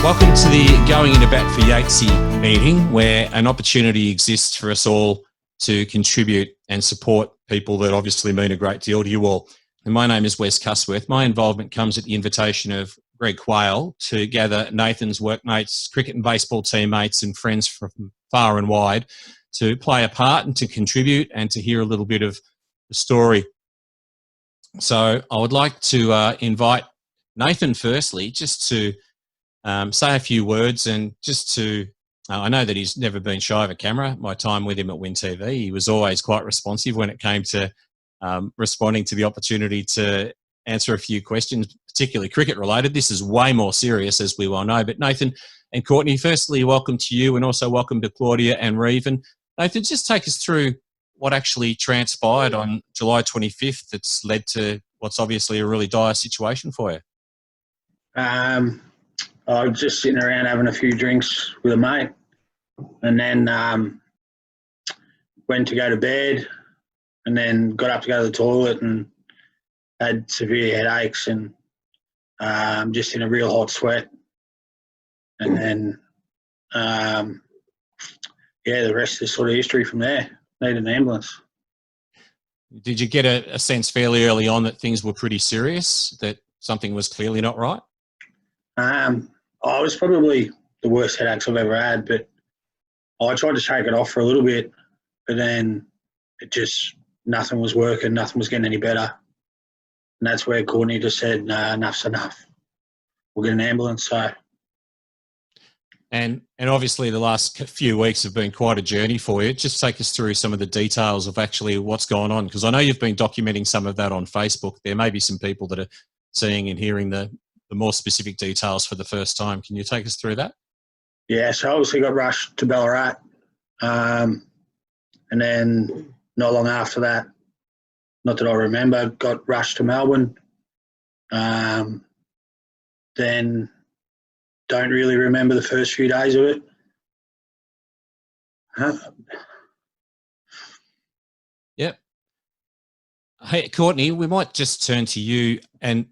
Welcome to the Going Into Bat for Yatesy meeting, where an opportunity exists for us all to contribute and support people that obviously mean a great deal to you all. And my name is Wes Cusworth. My involvement comes at the invitation of Greg Quayle to gather Nathan's workmates, cricket and baseball teammates and friends from far and wide to play a part and to contribute and to hear a little bit of the story. So I would like to invite Nathan firstly just to say a few words and just to, I know that he's never been shy of a camera. My time with him at Win TV, he was always quite responsive when it came to responding to the opportunity to answer a few questions, particularly cricket related. This is way more serious, as we well know. But Nathan and Courtney, firstly, welcome to you, and also welcome to Claudia and Reeve. And Nathan, just take us through what actually transpired on July 25th that's led to what's obviously a really dire situation for you. I was just sitting around having a few drinks with a mate, and then went to go to bed, and then got up to go to the toilet and had severe headaches and just in a real hot sweat. And then, the rest is sort of history from there. Needed an ambulance. Did you get a sense fairly early on that things were pretty serious, that something was clearly not right? I was probably the worst headaches I've ever had, but I tried to shake it off for a little bit, but then it just, nothing was working, nothing was getting any better. And that's where Courtney just said, "Nah, enough's enough. We'll get an ambulance." So. And obviously the last few weeks have been quite a journey for you. Just take us through some of the details of actually what's gone on, because I know you've been documenting some of that on Facebook. There may be some people that are seeing and hearing the more specific details for the first time. Can you take us through that? Yeah, so obviously got rushed to Ballarat, and then not long after that, not that I remember, got rushed to Melbourne. Then don't really remember the first few days of it. Yep. Hey, Courtney, we might just turn to you. And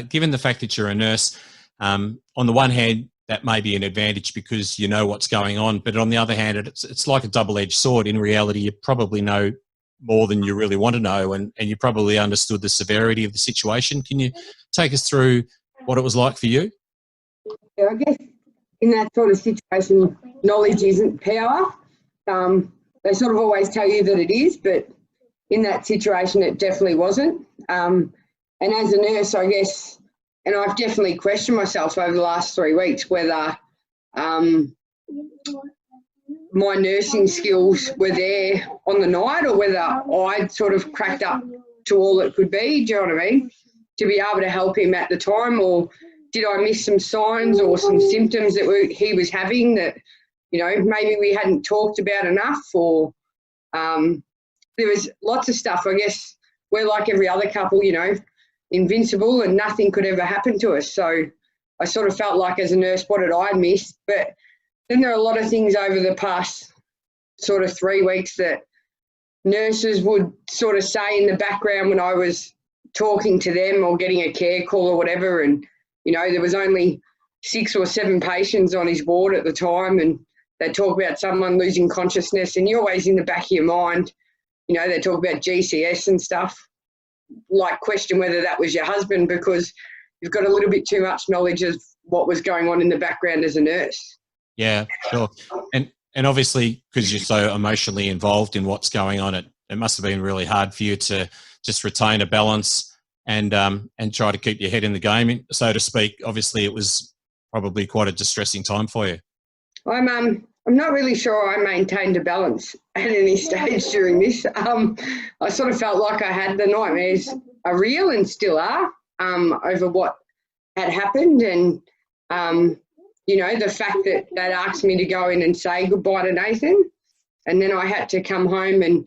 given the fact that you're a nurse, on the one hand, that may be an advantage because you know what's going on. But on the other hand, it's like a double-edged sword. In reality, you probably know more than you really want to know, and you probably understood the severity of the situation. Can you take us through what it was like for you? Yeah, I guess in that sort of situation, knowledge isn't power. They sort of always tell you that it is, but in that situation, it definitely wasn't. And as a nurse, I guess, and I've definitely questioned myself over the last 3 weeks whether my nursing skills were there on the night or whether I'd sort of cracked up to all it could be, do you know what I mean, to be able to help him at the time, or did I miss some signs or some symptoms that he was having that, maybe we hadn't talked about enough, or there was lots of stuff. I guess we're like every other couple, invincible and nothing could ever happen to us. So I sort of felt like as a nurse, what did I miss? But then there are a lot of things over the past sort of 3 weeks that nurses would sort of say in the background when I was talking to them or getting a care call or whatever, and there was only 6 or 7 patients on his ward at the time, and they talk about someone losing consciousness, and you're always in the back of your mind, they talk about GCS and stuff, like question whether that was your husband, because you've got a little bit too much knowledge of what was going on in the background as a nurse. Yeah, sure. And obviously, because you're so emotionally involved in what's going on, it must have been really hard for you to just retain a balance and try to keep your head in the game, so to speak. Obviously, it was probably quite a distressing time for you. I'm not really sure I maintained a balance at any stage during this. I sort of felt like I had the nightmares are real and still are over what had happened, and the fact that they'd asked me to go in and say goodbye to Nathan, and then I had to come home and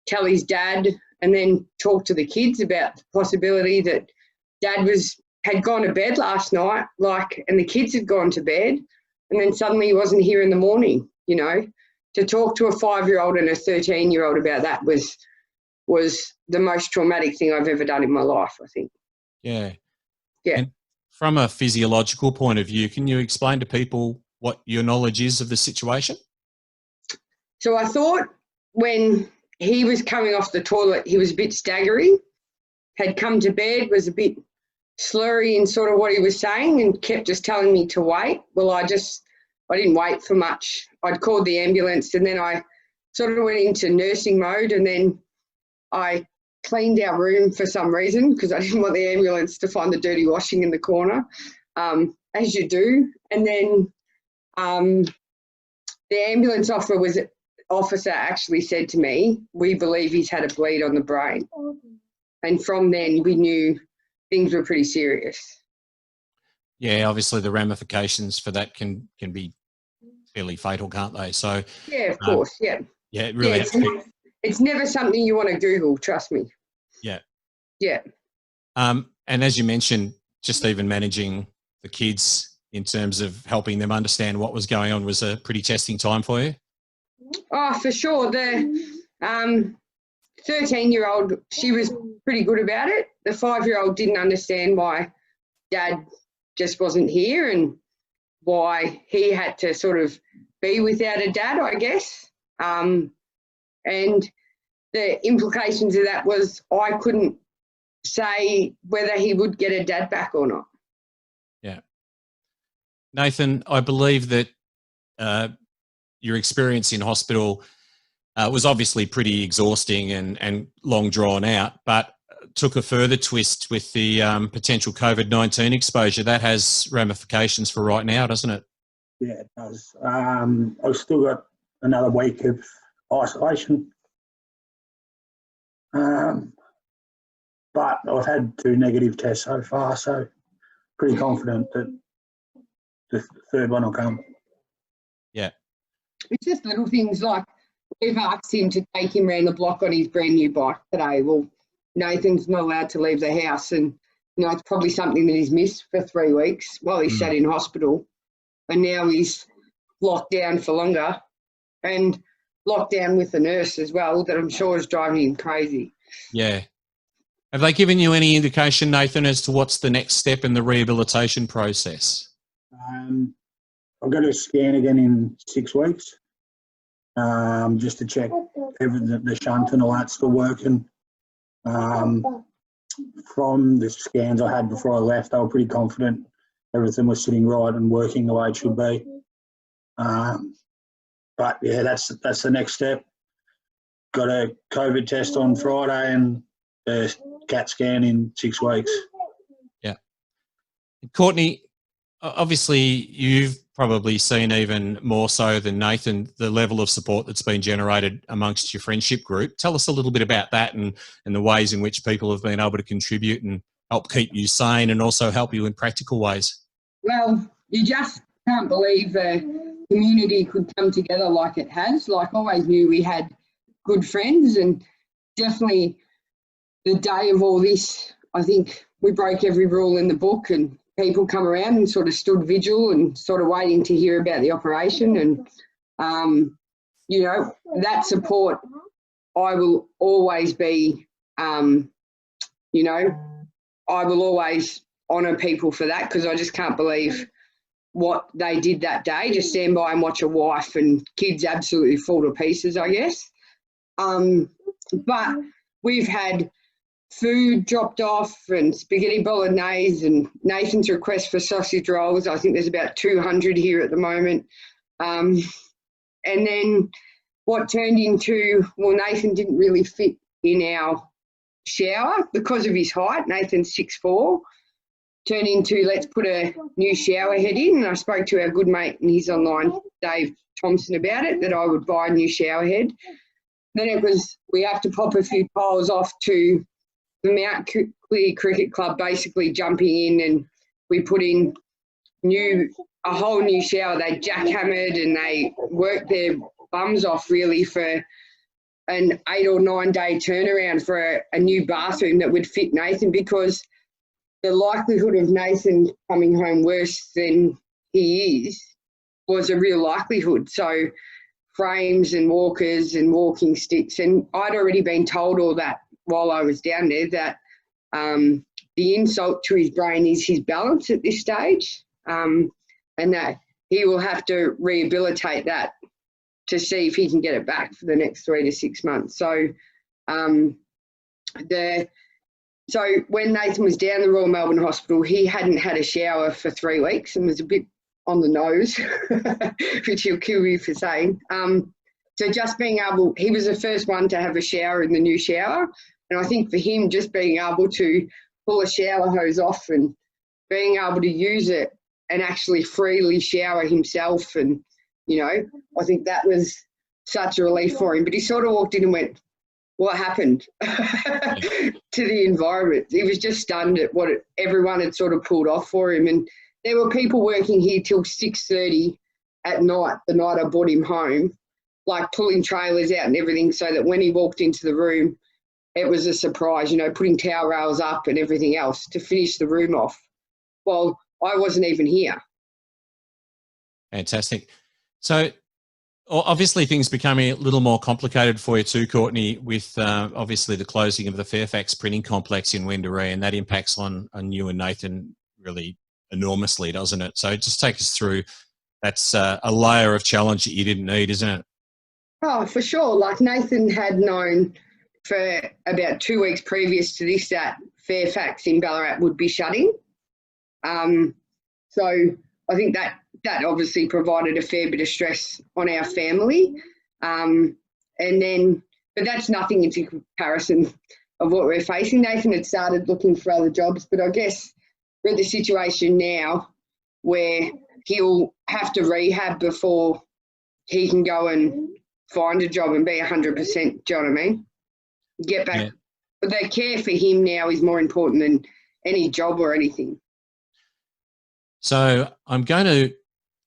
tell his dad and then talk to the kids about the possibility that Dad had gone to bed last night, and the kids had gone to bed, and then suddenly he wasn't here in the morning. To talk to a 5-year-old and a 13-year-old about that was the most traumatic thing I've ever done in my life, I think. Yeah. Yeah. And from a physiological point of view, can you explain to people what your knowledge is of the situation? So I thought when he was coming off the toilet, he was a bit staggery, had come to bed, was a bit slurry in sort of what he was saying and kept just telling me to wait. Well, I didn't wait for much. I'd called the ambulance and then I sort of went into nursing mode, and then I cleaned our room for some reason because I didn't want the ambulance to find the dirty washing in the corner, as you do. And then the ambulance officer actually said to me, "We believe he's had a bleed on the brain." And from then we knew things were pretty serious. Yeah, obviously the ramifications for that can be fairly fatal, can't they? So Yeah, of course. Yeah. Yeah, it really. Yeah, it's never something you want to Google. Trust me. Yeah. Yeah. And as you mentioned, just even managing the kids in terms of helping them understand what was going on was a pretty testing time for you. Oh, for sure. The 13-year-old, she was pretty good about it. The 5-year-old didn't understand why Dad just wasn't here and why he had to sort of be without a dad, I guess. And the implications of that was I couldn't say whether he would get a dad back or not. Yeah. Nathan, I believe that your experience in hospital was obviously pretty exhausting and long drawn out, but took a further twist with the potential COVID-19 exposure. That has ramifications for right now, doesn't it? Yeah, it does. I've still got another week of isolation. But I've had 2 negative tests so far, so pretty confident that the third one will come. Yeah. It's just little things like we've asked him to take him around the block on his brand new bike today. Well, Nathan's not allowed to leave the house, and it's probably something that he's missed for 3 weeks while he sat in hospital, and now he's locked down for longer and locked down with the nurse as well, that I'm sure is driving him crazy. Yeah. Have they given you any indication, Nathan, as to what's the next step in the rehabilitation process? I've got a scan again in 6 weeks, just to check everything, the shunt and all that's still working. From the scans I had before I left, I was pretty confident everything was sitting right and working the way it should be. But yeah, that's the next step. Got a COVID test on Friday and a CAT scan in 6 weeks. Yeah. Courtney, obviously you've probably seen even more so than Nathan the level of support that's been generated amongst your friendship group. Tell us a little bit about that and the ways in which people have been able to contribute and help keep you sane and also help you in practical ways. Well, you just can't believe the community could come together like it has. Like, I always knew we had good friends, and definitely the day of all this, I think we broke every rule in the book, and people come around and sort of stood vigil and sort of waiting to hear about the operation. And, that support, I will always be, I will always honour people for that, because I just can't believe what they did that day, just stand by and watch a wife and kids absolutely fall to pieces, I guess. But we've had food dropped off and spaghetti bolognese and Nathan's request for sausage rolls. I think there's about 200 here at the moment. And then what turned into, well, Nathan didn't really fit in our shower because of his height. Nathan's 6'4", turned into let's put a new shower head in. And I spoke to our good mate, and he's online, Dave Thompson, about it, that I would buy a new shower head. Then it was, we have to pop a few tiles off to the Mount Clear Cricket Club, basically jumping in, and we put in a whole new shower. They jackhammered and they worked their bums off really for an 8 or 9 day turnaround for a new bathroom that would fit Nathan, because the likelihood of Nathan coming home worse than he is was a real likelihood. So frames and walkers and walking sticks, and I'd already been told all that while I was down there, that the insult to his brain is his balance at this stage, and that he will have to rehabilitate that to see if he can get it back for the next 3 to 6 months. So, so when Nathan was down the Royal Melbourne Hospital, he hadn't had a shower for 3 weeks and was a bit on the nose, which he'll kill you for saying. So just being able, he was the first one to have a shower in the new shower. And I think for him, just being able to pull a shower hose off and being able to use it and actually freely shower himself, and, you know, I think that was such a relief for him. But he sort of walked in and went, what happened to the environment? He was just stunned at what everyone had sort of pulled off for him. And there were people working here till 6:30 at night, the night I brought him home, like pulling trailers out and everything, so that when he walked into the room, it was a surprise, you know, putting towel rails up and everything else to finish the room off. Well, I wasn't even here. Fantastic. So obviously things becoming a little more complicated for you too, Courtney, with obviously the closing of the Fairfax printing complex in Wendouree, and that impacts on you and Nathan really enormously, doesn't it? So just take us through, that's a layer of challenge that you didn't need, isn't it? Oh, for sure. Like Nathan had known for about 2 weeks previous to this that Fairfax in Ballarat would be shutting. So I think that obviously provided a fair bit of stress on our family. And then, but that's nothing in comparison of what we're facing. Nathan had started looking for other jobs, but I guess we're at the situation now where he'll have to rehab before he can go and find a job and be 100%, do you know what I mean? Get back. Yeah. But the care for him now is more important than any job or anything. So I'm going to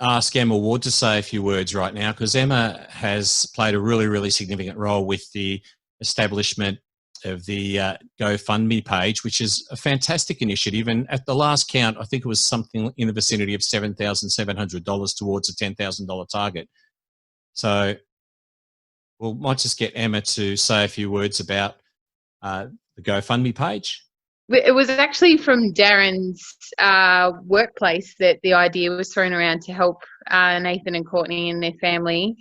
ask Emma Ward to say a few words right now, because Emma has played a really, really significant role with the establishment of the GoFundMe page, which is a fantastic initiative. And at the last count, I think it was something in the vicinity of $7,700 towards a $10,000 target. So we might just get Emma to say a few words about the GoFundMe page. It was actually from Darren's workplace that the idea was thrown around to help Nathan and Courtney and their family,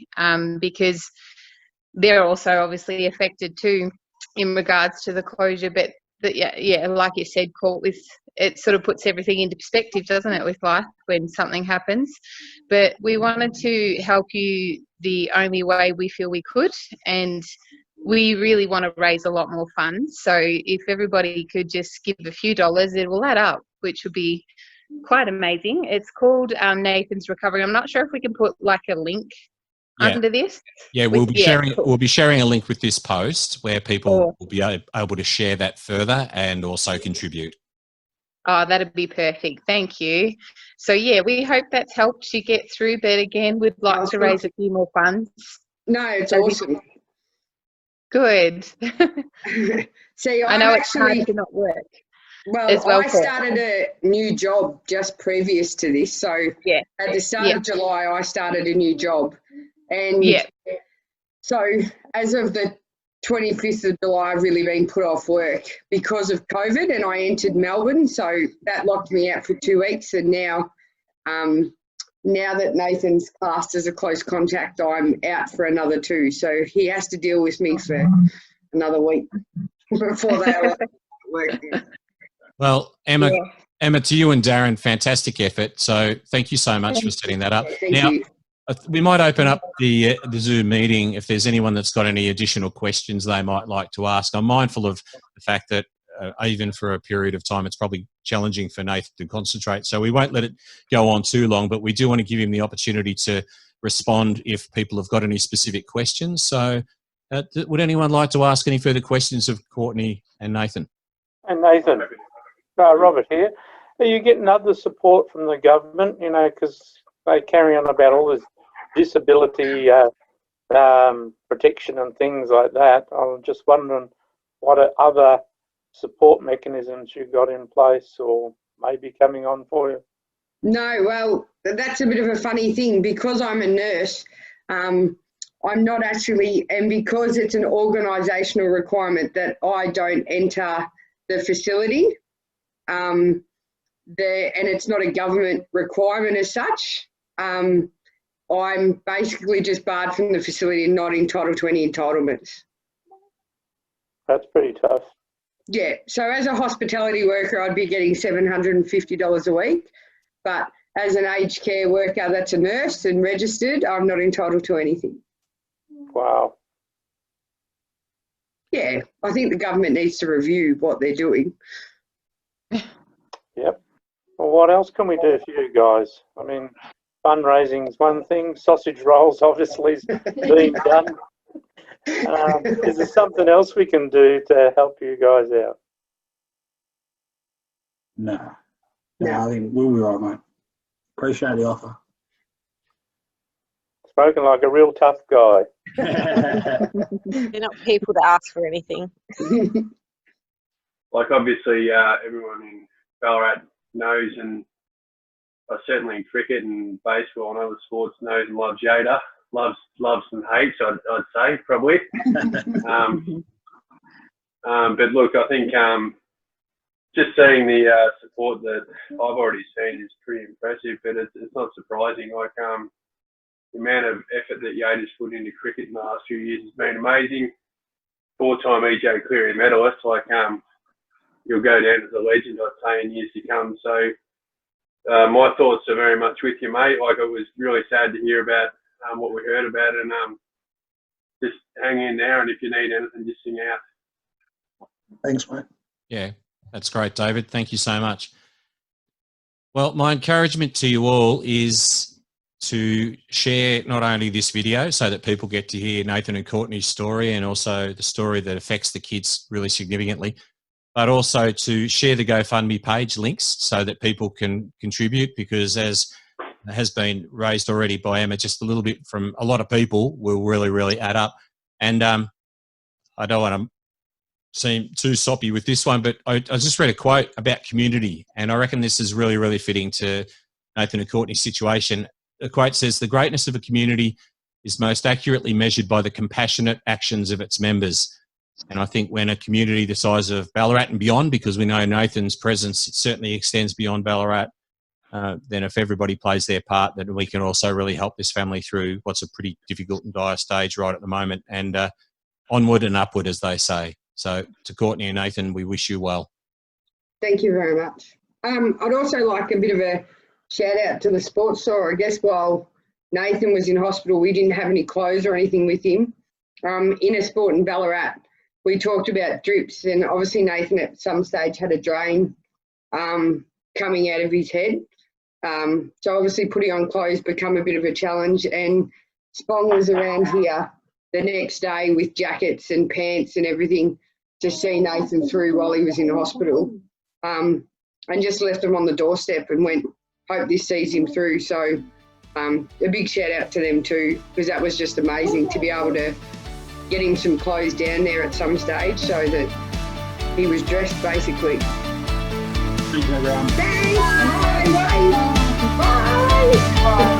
because they're also obviously affected too in regards to the closure. But yeah, like you said, Court, with it sort of puts everything into perspective, doesn't it, with life when something happens. But we wanted to help you the only way we feel we could, and we really want to raise a lot more funds. So if everybody could just give a few dollars, it will add up, which would be quite amazing. It's called Nathan's Recovery. I'm not sure if we can put like a link under this. Yeah, we'll be sharing a link with this post where people will be able to share that further and also contribute. Oh, that'd be perfect. Thank you. So yeah, we hope that's helped you get through. But again, we'd like to raise a few more funds. No, it's awesome. Good. See, I know it's hard to not work. Well, I started a new job just previous to this. So yeah, at the start of July, I started a new job. And so as of the 25th of July, I've really been put off work because of COVID, and I entered Melbourne. So that locked me out for 2 weeks. And now, now that Nathan's classed as a close contact, I'm out for another 2. So he has to deal with me for another week before they work. Well, Emma, to you and Darren, fantastic effort. So thank you so much for setting that up. Thank you. We might open up the Zoom meeting if there's anyone that's got any additional questions they might like to ask. I'm mindful of the fact that even for a period of time, it's probably challenging for Nathan to concentrate. So we won't let it go on too long, but we do want to give him the opportunity to respond if people have got any specific questions. So would anyone like to ask any further questions of Courtney and Nathan? And Nathan, Robert here. Are you getting other support from the government, you know, because they carry on about all this disability protection and things like that? I'm just wondering what other support mechanisms you've got in place or maybe coming on for you. No, well, that's a bit of a funny thing because I'm a nurse. I'm not actually, and because it's an organisational requirement that I don't enter the facility. and it's not a government requirement as such. I'm basically just barred from the facility and not entitled to any entitlements. That's pretty tough. Yeah, so as a hospitality worker, I'd be getting $750 a week, but as an aged care worker that's a nurse and registered, I'm not entitled to anything. Wow. Yeah, I think the government needs to review what they're doing. Yep. Well, what else can we do for you guys? I mean, fundraising is one thing. Sausage rolls obviously is being done. Is there something else we can do to help you guys out? No, I think we'll be right, mate. Appreciate the offer. Spoken like a real tough guy. They're not people to ask for anything. Like obviously everyone in Ballarat knows, and certainly in cricket and baseball and other sports knows and loves Yada. Loves and hates, I'd say, probably. But look, I think just seeing the support that I've already seen is pretty impressive, but it's not surprising. Like the amount of effort that Yada's put into cricket in the last few years has been amazing. 4-time EJ Cleary medalist, like you'll go down as a legend, I'd say, in years to come. So my thoughts are very much with you, mate. Like, it was really sad to hear about what we heard about, and just hang in there, and if you need anything, just sing out. Thanks, mate. Yeah, that's great, David. Thank you so much. Well, my encouragement to you all is to share not only this video so that people get to hear Nathan and Courtney's story, and also the story that affects the kids really significantly, but also to share the GoFundMe page links so that people can contribute, because as has been raised already by Emma, just a little bit from a lot of people will really, really add up. And I don't want to seem too soppy with this one, but I just read a quote about community, and I reckon this is really, really fitting to Nathan and Courtney's situation. The quote says, "The greatness of a community is most accurately measured by the compassionate actions of its members." And I think when a community the size of Ballarat and beyond, because we know Nathan's presence certainly extends beyond Ballarat, then if everybody plays their part, then we can also really help this family through what's a pretty difficult and dire stage right at the moment, and onward and upward, as they say. So to Courtney and Nathan, we wish you well. Thank you very much. I'd also like a bit of a shout out to the sports store. I guess while Nathan was in hospital, we didn't have any clothes or anything with him. In a sport in Ballarat, we talked about drips, and obviously Nathan at some stage had a drain coming out of his head. So obviously putting on clothes become a bit of a challenge, and Spong was around here the next day with jackets and pants and everything to see Nathan through while he was in hospital, and just left him on the doorstep and went, hope this sees him through. So a big shout out to them too, because that was just amazing to be able to get him some clothes down there at some stage so that he was dressed basically. Thanks, everyone. Thanks. Bye. Bye. Bye.